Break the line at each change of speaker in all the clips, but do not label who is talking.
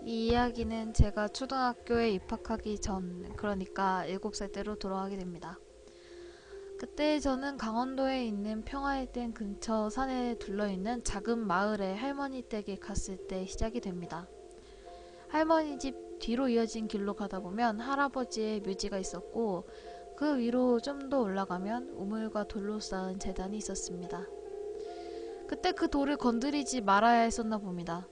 이 이야기는 제가 초등학교에 입학하기 전, 그러니까 7살 때로 돌아가게 됩니다. 그때 저는 강원도에 있는 평화의 댐 근처 산에 둘러있는 작은 마을에 할머니 댁에 갔을 때 시작이 됩니다. 할머니 집 뒤로 이어진 길로 가다 보면 할아버지의 묘지가 있었고, 그 위로 좀 더 올라가면 우물과 돌로 쌓은 제단이 있었습니다. 그때 그 돌을 건드리지 말아야 했었나 봅니다.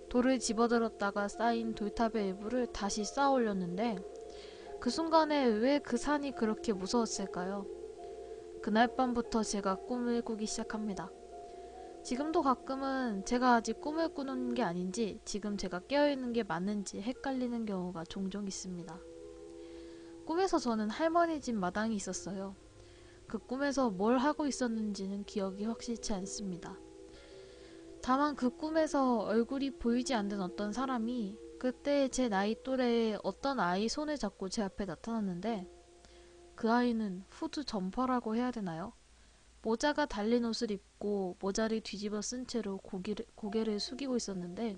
돌을 집어들었다가 쌓인 돌탑의 일부를 다시 쌓아 올렸는데, 그 순간에 왜 그 산이 그렇게 무서웠을까요? 그날 밤부터 제가 꿈을 꾸기 시작합니다. 지금도 가끔은 제가 아직 꿈을 꾸는 게 아닌지 지금 제가 깨어있는 게 맞는지 헷갈리는 경우가 종종 있습니다. 꿈에서 저는 할머니 집 마당이 있었어요. 그 꿈에서 뭘 하고 있었는지는 기억이 확실치 않습니다. 다만 그 꿈에서 얼굴이 보이지 않는 어떤 사람이 그때 제 나이 또래의 어떤 아이 손을 잡고 제 앞에 나타났는데, 그 아이는 후드 점퍼라고 해야 되나요? 모자가 달린 옷을 입고 모자를 뒤집어 쓴 채로 고개를 숙이고 있었는데,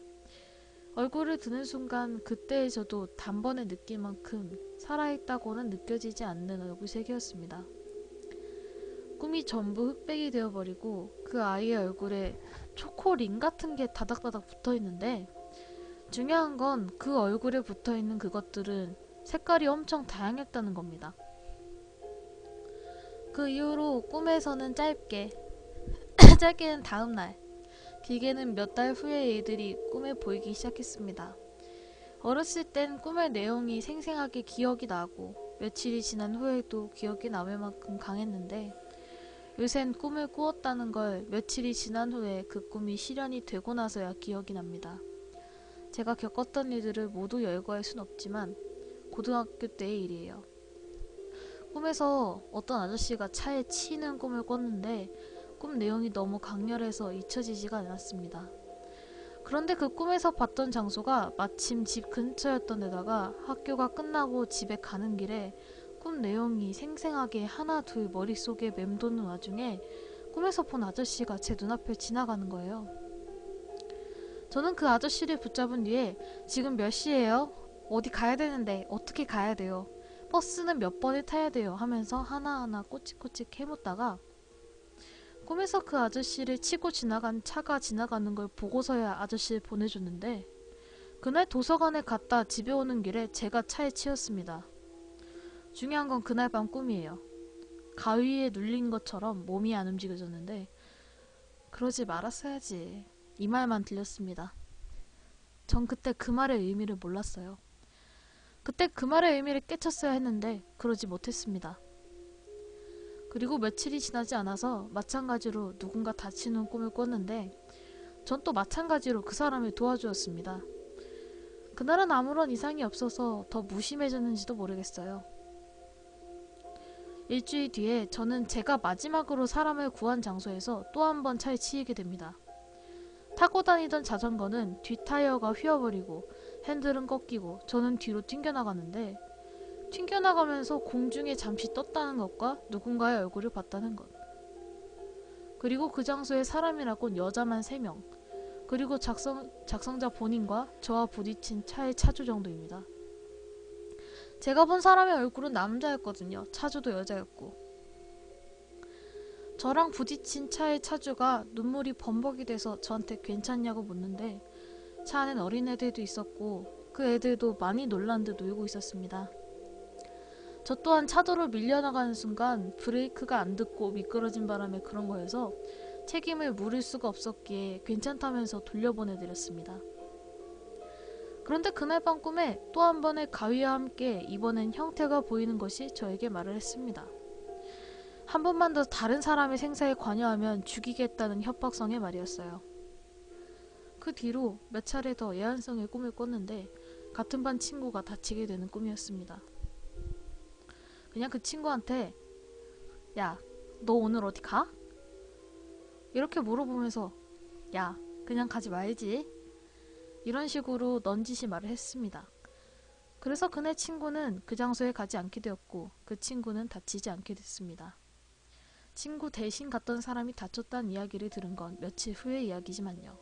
얼굴을 드는 순간 그때의 저도 단번에 느낄 만큼 살아있다고는 느껴지지 않는 얼굴색이었습니다. 꿈이 전부 흑백이 되어버리고 그 아이의 얼굴에 초코링 같은 게 다닥다닥 붙어있는데, 중요한 건 그 얼굴에 붙어있는 그것들은 색깔이 엄청 다양했다는 겁니다. 그 이후로 꿈에서는 짧게는 다음날, 길게는 몇 달 후에 일들이 꿈에 보이기 시작했습니다. 어렸을 땐 꿈의 내용이 생생하게 기억이 나고 며칠이 지난 후에도 기억이 남을 만큼 강했는데, 요샌 꿈을 꾸었다는 걸 며칠이 지난 후에 그 꿈이 실현이 되고 나서야 기억이 납니다. 제가 겪었던 일들을 모두 열거할 순 없지만 고등학교 때의 일이에요. 꿈에서 어떤 아저씨가 차에 치이는 꿈을 꿨는데, 꿈 내용이 너무 강렬해서 잊혀지지가 않았습니다. 그런데 그 꿈에서 봤던 장소가 마침 집 근처였던 데다가 학교가 끝나고 집에 가는 길에 꿈 내용이 생생하게 하나 둘 머릿속에 맴도는 와중에 꿈에서 본 아저씨가 제 눈앞을 지나가는 거예요. 저는 그 아저씨를 붙잡은 뒤에 지금 몇 시예요? 어디 가야 되는데 어떻게 가야 돼요? 버스는 몇 번을 타야 돼요? 하면서 하나하나 꼬치꼬치 캐묻다가 꿈에서 그 아저씨를 치고 지나간 차가 지나가는 걸 보고서야 아저씨를 보내줬는데, 그날 도서관에 갔다 집에 오는 길에 제가 차에 치였습니다. 중요한 건 그날 밤 꿈이에요. 가위에 눌린 것처럼 몸이 안 움직여졌는데, 그러지 말았어야지, 이 말만 들렸습니다. 전 그때 그 말의 의미를 몰랐어요. 그때 그 말의 의미를 깨쳤어야 했는데 그러지 못했습니다. 그리고 며칠이 지나지 않아서 마찬가지로 누군가 다치는 꿈을 꿨는데, 전 또 마찬가지로 그 사람을 도와주었습니다. 그날은 아무런 이상이 없어서 더 무심해졌는지도 모르겠어요. 일주일 뒤에 저는 제가 마지막으로 사람을 구한 장소에서 또 한 번 차에 치이게 됩니다. 타고 다니던 자전거는 뒷타이어가 휘어버리고 핸들은 꺾이고 저는 뒤로 튕겨나가는데, 튕겨나가면서 공중에 잠시 떴다는 것과 누군가의 얼굴을 봤다는 것, 그리고 그 장소에 사람이라곤 여자만 3명, 그리고 작성자 본인과 저와 부딪힌 차의 차주 정도입니다. 제가 본 사람의 얼굴은 남자였거든요. 차주도 여자였고. 저랑 부딪힌 차의 차주가 눈물이 범벅이 돼서 저한테 괜찮냐고 묻는데, 차 안엔 어린애들도 있었고 그 애들도 많이 놀란 듯 울고 있었습니다. 저 또한 차도로 밀려나가는 순간 브레이크가 안 듣고 미끄러진 바람에 그런 거여서 책임을 물을 수가 없었기에 괜찮다면서 돌려보내드렸습니다. 그런데 그날 밤 꿈에 또 한 번의 가위와 함께 이번엔 형태가 보이는 것이 저에게 말을 했습니다. 한 번만 더 다른 사람의 생사에 관여하면 죽이겠다는 협박성의 말이었어요. 그 뒤로 몇 차례 더 예한성의 꿈을 꿨는데 같은 반 친구가 다치게 되는 꿈이었습니다. 그냥 그 친구한테 야, 너 오늘 어디 가? 이렇게 물어보면서 야, 그냥 가지 말지, 이런 식으로 넌지시 말을 했습니다. 그래서 그네 친구는 그 장소에 가지 않게 되었고 그 친구는 다치지 않게 됐습니다. 친구 대신 갔던 사람이 다쳤다는 이야기를 들은 건 며칠 후의 이야기지만요.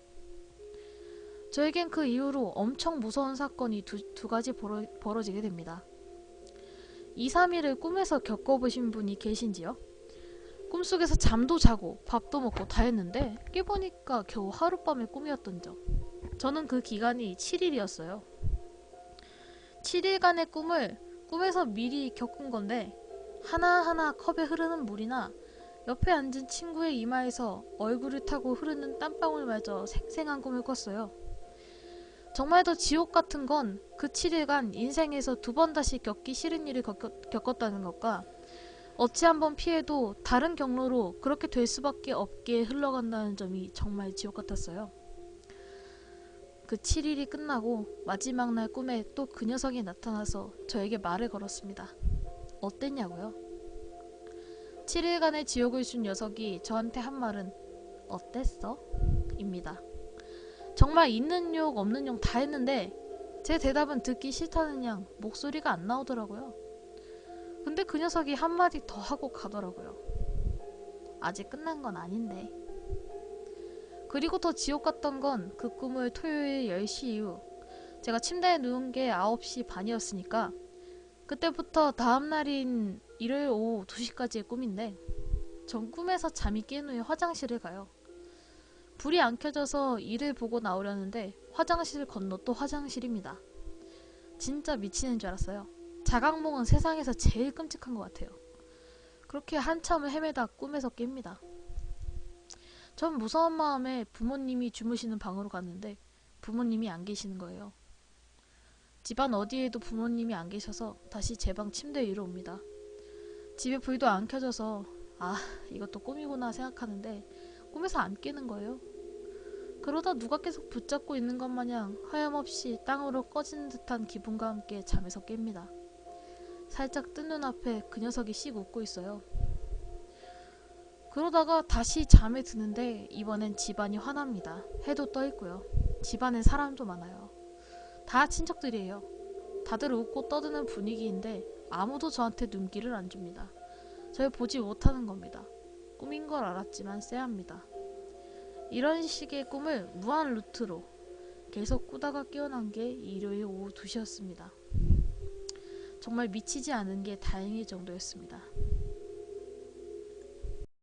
저에겐 그 이후로 엄청 무서운 사건이 두 가지 벌어지게 됩니다. 2, 3일을 꿈에서 겪어보신 분이 계신지요? 꿈속에서 잠도 자고 밥도 먹고 다 했는데 깨보니까 겨우 하룻밤의 꿈이었던 점. 저는 그 기간이 7일이었어요. 7일간의 꿈을 꿈에서 미리 겪은 건데 하나하나 컵에 흐르는 물이나 옆에 앉은 친구의 이마에서 얼굴을 타고 흐르는 땀방울마저 생생한 꿈을 꿨어요. 정말 더 지옥 같은 건 그 7일간 인생에서 2번 다시 겪기 싫은 일을 겪었다는 것과 어찌 한번 피해도 다른 경로로 그렇게 될 수밖에 없게 흘러간다는 점이 정말 지옥 같았어요. 그 7일이 끝나고 마지막 날 꿈에 또 그 녀석이 나타나서 저에게 말을 걸었습니다. 어땠냐고요? 7일간의 지옥을 준 녀석이 저한테 한 말은 어땠어? 입니다. 정말 있는 욕 없는 욕 다 했는데 제 대답은 듣기 싫다는 양 목소리가 안 나오더라고요. 근데 그 녀석이 한마디 더 하고 가더라고요. 아직 끝난 건 아닌데. 그리고 더 지옥 같던 건 그 꿈을 토요일 10시 이후 제가 침대에 누운 게 9시 반이었으니까 그때부터 다음날인 일요일 오후 2시까지의 꿈인데 전 꿈에서 잠이 깬 후에 화장실을 가요. 불이 안 켜져서 일을 보고 나오려는데 화장실 건너 또 화장실입니다. 진짜 미치는 줄 알았어요. 자각몽은 세상에서 제일 끔찍한 것 같아요. 그렇게 한참을 헤매다 꿈에서 깹니다. 전 무서운 마음에 부모님이 주무시는 방으로 갔는데 부모님이 안 계시는 거예요. 집안 어디에도 부모님이 안 계셔서 다시 제 방 침대 위로 옵니다. 집에 불도 안 켜져서 이것도 꿈이구나 생각하는데 꿈에서 안 깨는 거예요. 그러다 누가 계속 붙잡고 있는 것 마냥 하염없이 땅으로 꺼지는 듯한 기분과 함께 잠에서 깹니다. 살짝 뜬 눈앞에 그 녀석이 씩 웃고 있어요. 그러다가 다시 잠에 드는데 이번엔 집안이 환합니다. 해도 떠있고요. 집안엔 사람도 많아요. 다 친척들이에요. 다들 웃고 떠드는 분위기인데 아무도 저한테 눈길을 안 줍니다. 절 보지 못하는 겁니다. 꿈인 걸 알았지만 쎄합니다. 이런 식의 꿈을 무한 루트로 계속 꾸다가 깨어난 게 일요일 오후 2시였습니다. 정말 미치지 않은 게 다행일 정도였습니다.